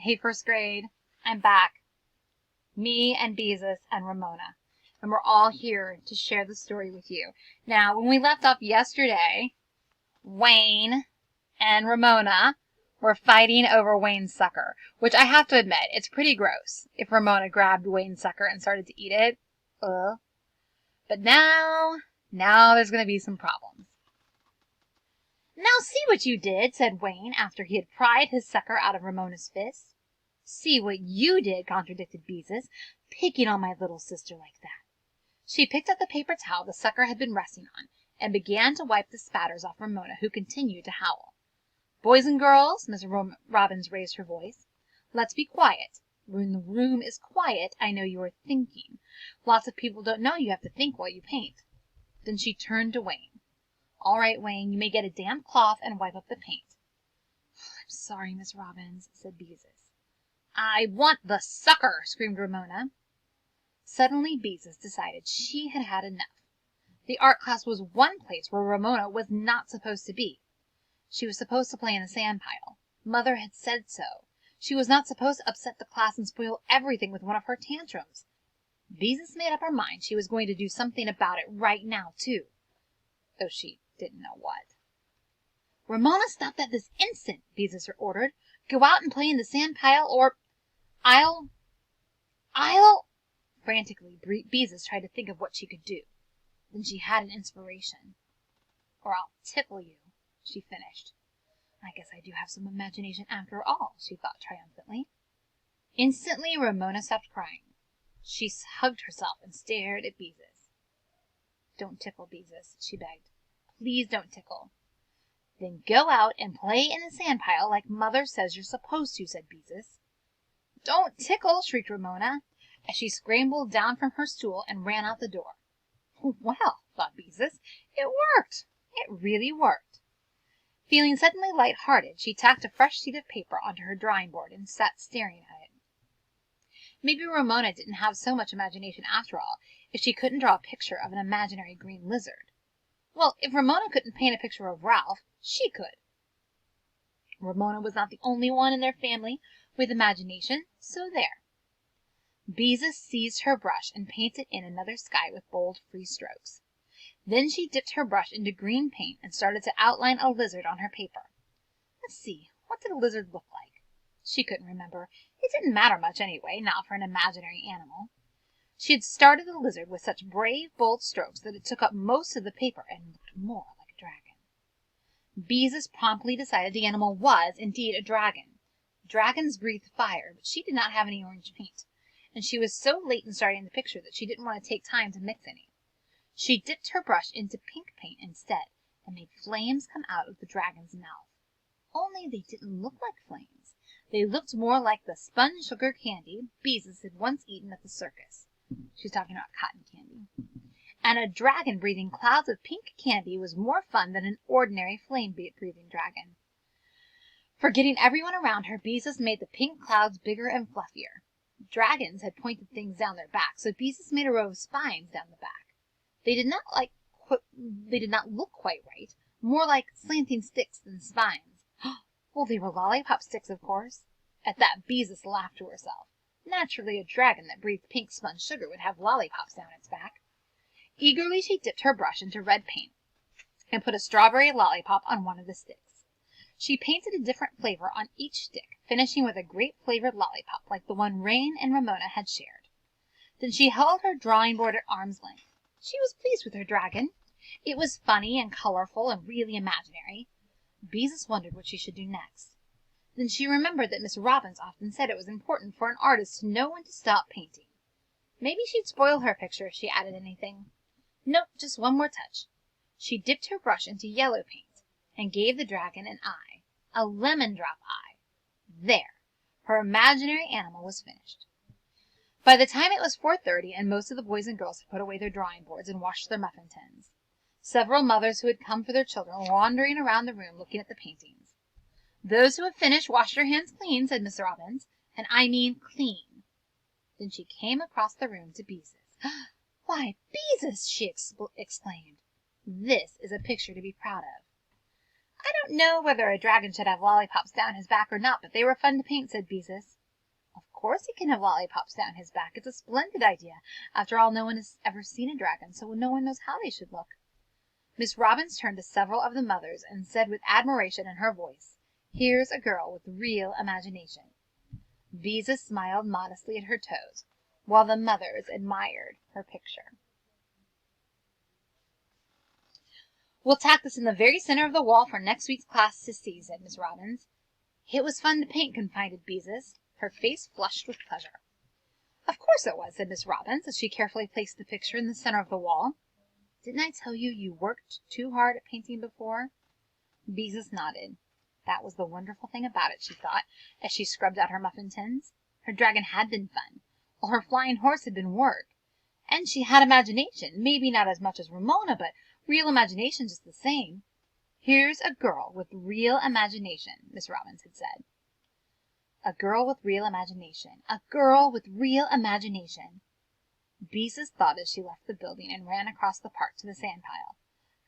Hey, first grade, I'm back. Me and Beezus and Ramona. And we're all here to share the story with you. Now, when we left off yesterday, Wayne and Ramona were fighting over Wayne's sucker, which I have to admit, it's pretty gross if Ramona grabbed Wayne's sucker and started to eat it. Ugh. But now there's going to be some problems. "Now see what you did," said Wayne after he had pried his sucker out of Ramona's fist. "See what you did," contradicted Beezus, "picking on my little sister like that." She picked up the paper towel the sucker had been resting on, and began to wipe the spatters off Ramona, who continued to howl. "Boys and girls," Miss Robbins raised her voice, "let's be quiet. When the room is quiet, I know you are thinking. Lots of people don't know you have to think while you paint." Then she turned to Wayne. "All right, Wayne, you may get a damp cloth and wipe up the paint." "I'm sorry, Miss Robbins," said Beezus. "I want the sucker!" screamed Ramona. Suddenly Beezus decided she had had enough. The art class was one place where Ramona was not supposed to be. She was supposed to play in the sand pile. Mother had said so. She was not supposed to upset the class and spoil everything with one of her tantrums. Beezus made up her mind she was going to do something about it right now, too, though she didn't know what. "Ramona, stop that this instant!" Beezus ordered. "Go out and play in the sand pile, or I'll..." Frantically, Beezus tried to think of what she could do. Then she had an inspiration. "Or I'll tickle you," she finished. "I guess I do have some imagination after all," she thought triumphantly. Instantly Ramona stopped crying. She hugged herself and stared at Beezus. "Don't tickle, Beezus," she begged. "Please don't tickle." "Then go out and play in the sand pile like Mother says you're supposed to," said Beezus. "Don't tickle!" shrieked Ramona, as she scrambled down from her stool and ran out the door. Well, thought Beezus, it worked. It really worked. Feeling suddenly light-hearted, she tacked a fresh sheet of paper onto her drawing board and sat staring at it. Maybe Ramona didn't have so much imagination after all, if she couldn't draw a picture of an imaginary green lizard. Well, if Ramona couldn't paint a picture of Ralph, she could. Ramona was not the only one in their family with imagination, so there. Beezus seized her brush and painted in another sky with bold, free strokes. Then she dipped her brush into green paint and started to outline a lizard on her paper. Let's see, what did a lizard look like? She couldn't remember. It didn't matter much anyway, not for an imaginary animal. She had started the lizard with such brave, bold strokes that it took up most of the paper and looked more like a dragon. Beezus promptly decided the animal was indeed a dragon. Dragons breathed fire, but she did not have any orange paint, and she was so late in starting the picture that she didn't want to take time to mix any. She dipped her brush into pink paint instead, and made flames come out of the dragon's mouth. Only they didn't look like flames. They looked more like the spun sugar candy Beezus had once eaten at the circus. She was talking about cotton candy. And a dragon breathing clouds of pink candy was more fun than an ordinary flame-breathing dragon. Forgetting everyone around her, Beezus made the pink clouds bigger and fluffier. Dragons had pointed things down their backs, so Beezus made a row of spines down the back. They did not look quite right, more like slanting sticks than spines. Well, they were lollipop sticks, of course. At that Beezus laughed to herself. Naturally, a dragon that breathed pink spun sugar would have lollipops down its back. Eagerly she dipped her brush into red paint and put a strawberry lollipop on one of the sticks. She painted a different flavor on each stick, finishing with a grape-flavored lollipop like the one Rain and Ramona had shared. Then she held her drawing board at arm's length. She was pleased with her dragon. It was funny and colorful and really imaginary. Beezus wondered what she should do next. Then she remembered that Miss Robbins often said it was important for an artist to know when to stop painting. Maybe she'd spoil her picture if she added anything. Nope, just one more touch. She dipped her brush into yellow paint and gave the dragon an eye, a lemon drop eye. There, her imaginary animal was finished. By the time it was 4:30 and most of the boys and girls had put away their drawing boards and washed their muffin tins, several mothers who had come for their children were wandering around the room looking at the paintings. "Those who have finished, wash your hands clean," said Miss Robbins, "and I mean clean." Then she came across the room to Beezus. "Why, Beezus!" she exclaimed. "This is a picture to be proud of." I don't know whether a dragon should have lollipops down his back or not, but they were fun to paint, said Beezus. Of course he can have lollipops down his back. It's a splendid idea. After all, no one has ever seen a dragon, so no one knows how they should look. Miss Robbins turned to several of the mothers and said with admiration in her voice, "Here's a girl with real imagination." Beezus smiled modestly at her toes, while the mothers admired her picture. "We'll tack this in the very center of the wall for next week's class to see," said Miss Robbins. "It was fun to paint," confided Beezus, her face flushed with pleasure. "Of course it was," said Miss Robbins, as she carefully placed the picture in the center of the wall. "Didn't I tell you you worked too hard at painting before?" Beezus nodded. That was the wonderful thing about it, she thought, as she scrubbed out her muffin tins. Her dragon had been fun, while her flying horse had been work. And she had imagination, maybe not as much as Ramona, but real imagination just the same. "Here's a girl with real imagination," Miss Robbins had said. A girl with real imagination. A girl with real imagination. Beezus thought as she left the building and ran across the park to the sand pile.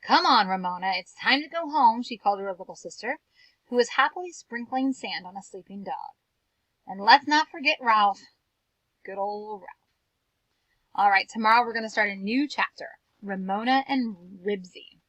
"Come on, Ramona, it's time to go home," she called to her little sister, who was happily sprinkling sand on a sleeping dog. "And let's not forget Ralph. Good old Ralph. All right, tomorrow we're going to start a new chapter, Ramona and Ribsy.